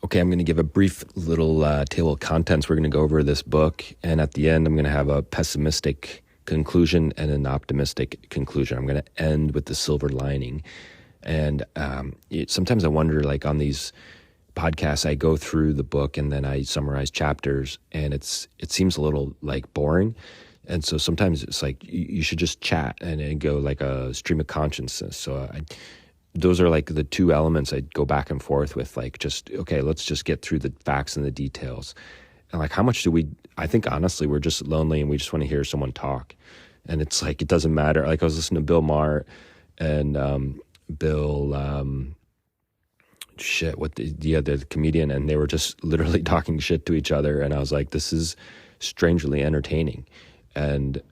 Okay, I'm going to give a brief little table of contents. We're going to go over this book, and at the end, I'm going to have a pessimistic conclusion and an optimistic conclusion. I'm going to end with the silver lining. And sometimes I wonder, like on these podcasts, I go through the book and then I summarize chapters, and it seems a little like boring. And so sometimes it's like you should just chat and go like a stream of consciousness. So those are like the two elements I go back and forth with, like just, okay, let's just get through the facts and the details. And like, how much I think honestly, we're just lonely and we just want to hear someone talk. And it's like, it doesn't matter. Like I was listening to Bill Maher and the comedian, and they were just literally talking shit to each other. And I was like, this is strangely entertaining. And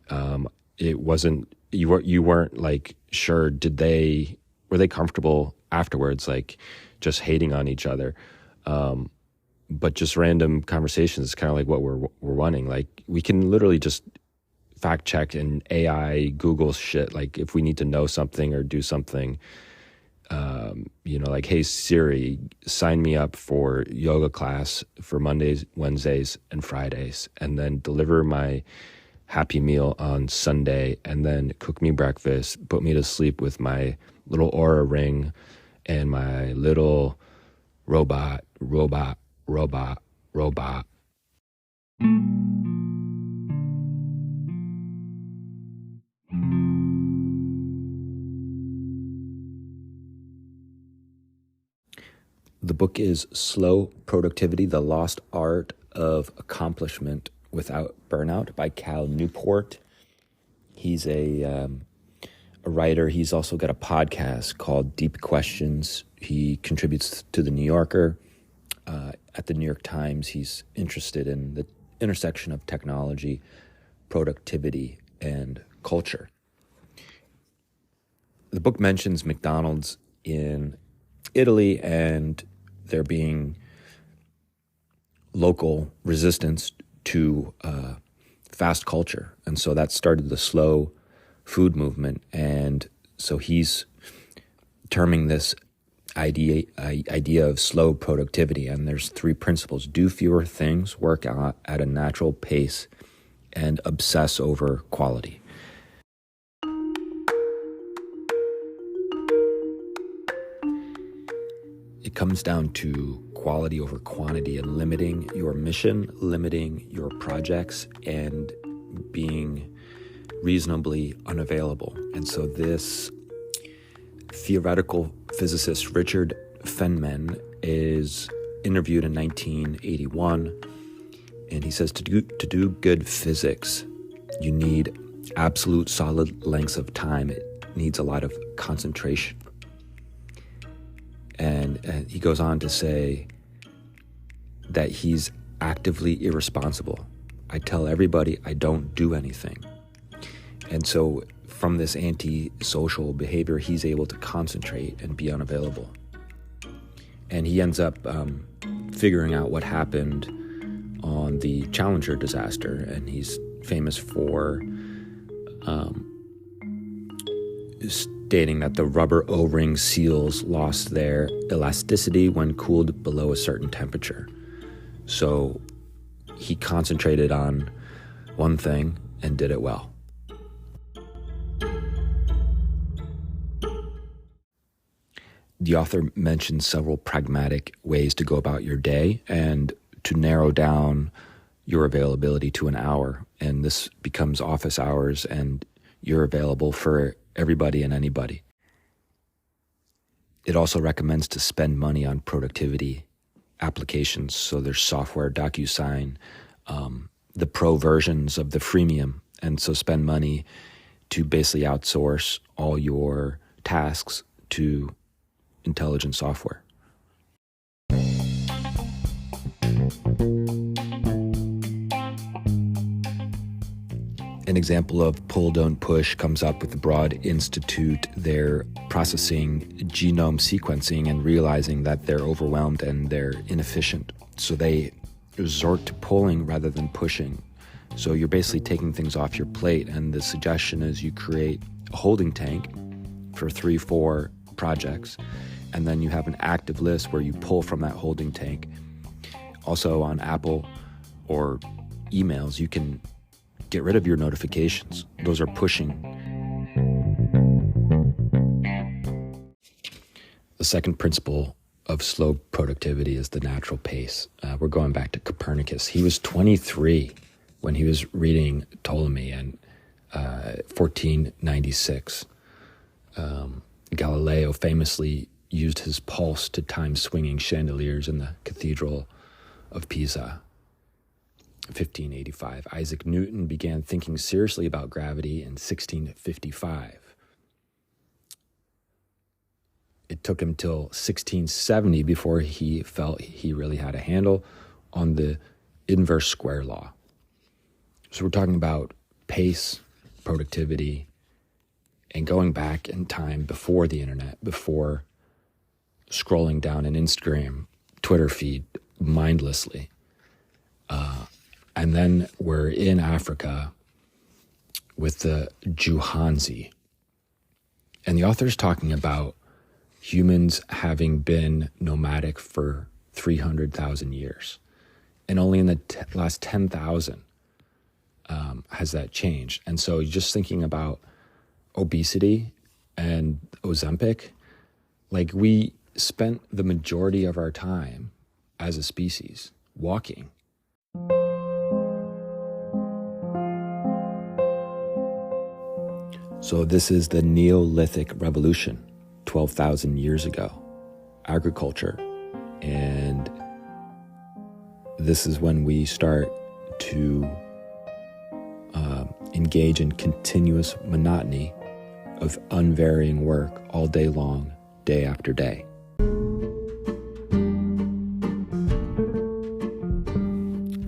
it wasn't, you weren't like sure, were they comfortable afterwards, like just hating on each other? But just random conversations is kind of like what we're running. Like we can literally just fact check and AI Google shit. Like if we need to know something or do something, like, hey Siri, sign me up for yoga class for Mondays, Wednesdays, and Fridays, and then deliver my Happy Meal on Sunday, and then cook me breakfast, put me to sleep with my little Aura ring and my little robot. The book is Slow Productivity, The Lost Art of Accomplishment Without Burnout by Newport. He's a writer. He's also got a podcast called Deep Questions. He contributes to The New Yorker. At the New York Times, he's interested in the intersection of technology, productivity, and culture. The book mentions McDonald's in Italy and there being local resistance to fast culture. And so that started the slow food movement. And so he's terming this idea of slow productivity. And there's 3 principles: do fewer things, work at a natural pace, and obsess over quality. It comes down to quality over quantity and limiting your mission, limiting your projects, and being reasonably unavailable. And so this theoretical physicist, Richard Feynman, is interviewed in 1981, and he says to do good physics, you need absolute solid lengths of time. It needs a lot of concentration. And he goes on to say that he's actively irresponsible. I tell everybody I don't do anything. And so from this antisocial behavior, he's able to concentrate and be unavailable. And he ends up figuring out what happened on the Challenger disaster. And he's famous for stating that the rubber O-ring seals lost their elasticity when cooled below a certain temperature. So he concentrated on one thing and did it well. The author mentions several pragmatic ways to go about your day and to narrow down your availability to an hour. And this becomes office hours, and you're available for everybody and anybody. It also recommends to spend money on productivity applications. So there's software, DocuSign, the pro versions of the freemium. And so spend money to basically outsource all your tasks to intelligent software. An example of pull, don't push comes up with the Broad Institute. They're processing genome sequencing and realizing that they're overwhelmed and they're inefficient. So they resort to pulling rather than pushing. So you're basically taking things off your plate, and the suggestion is you create a holding tank for 3-4 projects, and then you have an active list where you pull from that holding tank Also on Apple or emails, you can get rid of your notifications. Those are pushing. The second principle of slow productivity is the natural pace. We're going back to Copernicus. He was 23 when he was reading Ptolemy in 1496. Galileo famously used his pulse to time swinging chandeliers in the Cathedral of Pisa. 1585. Isaac Newton began thinking seriously about gravity in 1655. It took him till 1670 before he felt he really had a handle on the inverse square law. So we're talking about pace, productivity, and going back in time before the internet, before scrolling down an Instagram, Twitter feed mindlessly. And then we're in Africa with the Juhanzi. And the author's talking about humans having been nomadic for 300,000 years. And only in the last 10,000 has that changed. And so just thinking about obesity and Ozempic, like we spent the majority of our time as a species walking. So this is the Neolithic Revolution, 12,000 years ago, agriculture. And this is when we start to engage in continuous monotony of unvarying work all day long, day after day.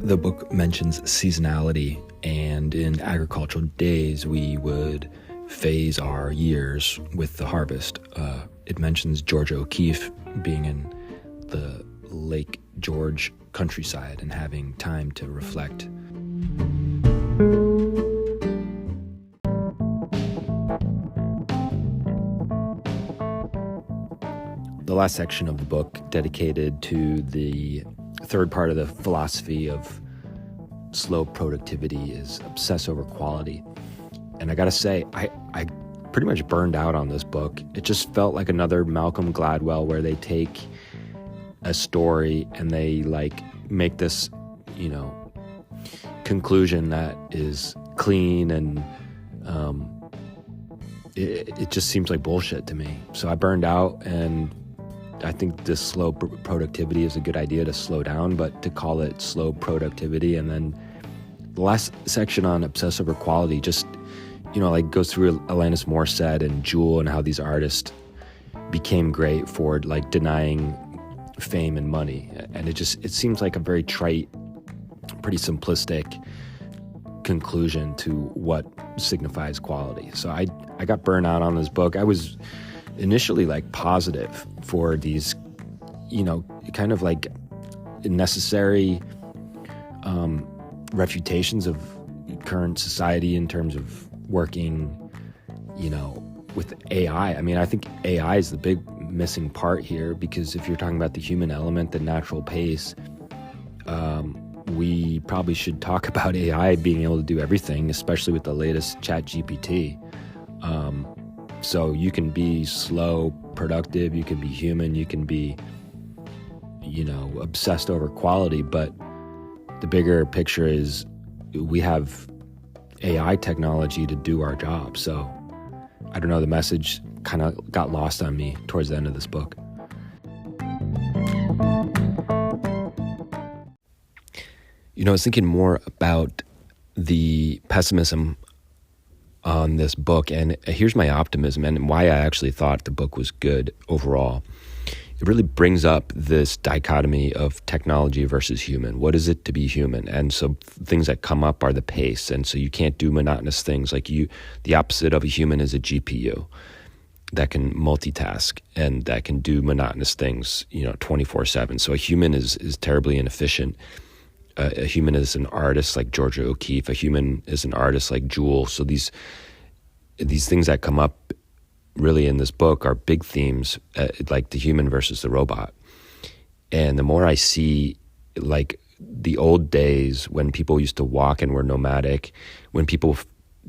The book mentions seasonality, and in agricultural days, we would phase our years with the harvest. It mentions Georgia O'Keeffe being in the Lake George countryside and having time to reflect. The last section of the book dedicated to the third part of the philosophy of slow productivity is obsess over quality. And I gotta say, I pretty much burned out on this book. It just felt like another Malcolm Gladwell where they take a story and they like make this, conclusion that is clean and it just seems like bullshit to me. So I burned out, and I think this slow productivity is a good idea to slow down, but to call it slow productivity. And then the last section on obsess over quality just, goes through Alanis Morissette and Jewel and how these artists became great for like denying fame and money. And it seems like a very trite, pretty simplistic conclusion to what signifies quality. So I got burnt out on this book. I was initially like positive for these, kind of like necessary refutations of current society in terms of working, with AI. I mean, I think AI is the big missing part here, because if you're talking about the human element, the natural pace, we probably should talk about AI being able to do everything, especially with the latest ChatGPT. So you can be slow, productive, you can be human, you can be, obsessed over quality, but the bigger picture is we have AI technology to do our job. So I don't know, the message kind of got lost on me towards the end of this book. I was thinking more about the pessimism on this book, and here's my optimism and why I actually thought the book was good overall. It really brings up this dichotomy of technology versus human. What is it to be human? And so things that come up are the pace, and so you can't do monotonous things. Like the opposite of a human is a GPU that can multitask and that can do monotonous things, 24/7. So a human is terribly inefficient. A human is an artist like Georgia O'Keeffe. A human is an artist like Jewel. So these things that come up really in this book are big themes, like the human versus the robot. And the more I see like the old days when people used to walk and were nomadic, when people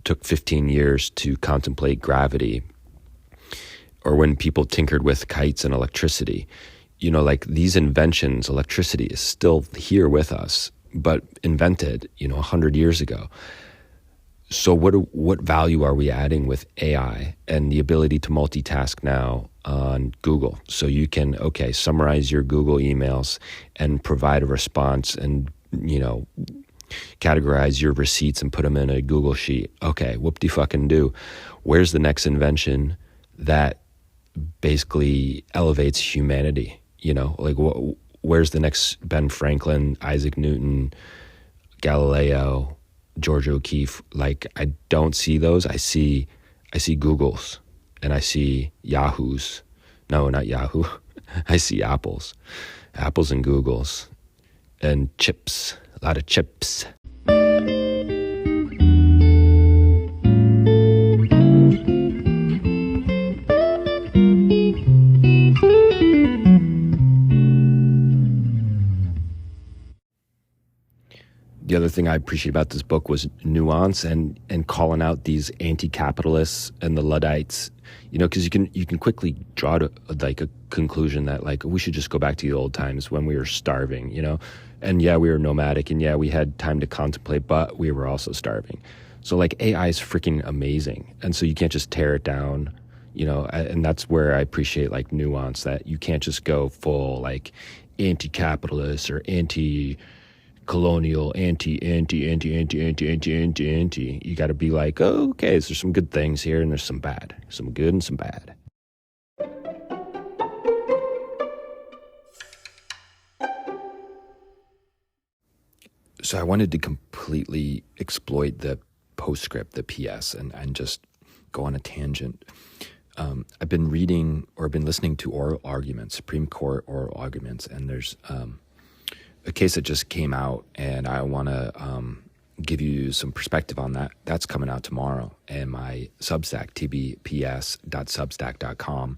took 15 years to contemplate gravity, or when people tinkered with kites and electricity. Like these inventions, electricity is still here with us, but invented, 100 years ago. So what value are we adding with AI and the ability to multitask now on Google? So you can, summarize your Google emails and provide a response and, categorize your receipts and put them in a Google sheet. Okay, whoop-de-fucking-do. Where's the next invention that basically elevates humanity? Where's the next Ben Franklin, Isaac Newton, Galileo, George O'Keefe? Like, I don't see those. I see Googles and I see Yahoos. No, not Yahoo. I see Apples and Googles and chips, a lot of chips. The other thing I appreciate about this book was nuance and calling out these anti-capitalists and the Luddites, because you can quickly draw to like a conclusion that like we should just go back to the old times when we were starving, and yeah, we were nomadic, and yeah, we had time to contemplate, but we were also starving. So like AI is freaking amazing, and so you can't just tear it down, and that's where I appreciate like nuance, that you can't just go full like anti-capitalist or anti-colonial, anti. You got to be like, oh, okay, so there's some good things here and there's some bad, some good and some bad. So I wanted to completely exploit the postscript, the PS, and just go on a tangent. I've been reading or been listening to oral arguments, Supreme Court oral arguments, and there's a case that just came out, and I want to give you some perspective on that. That's coming out tomorrow, and my Substack, tbps.substack.com.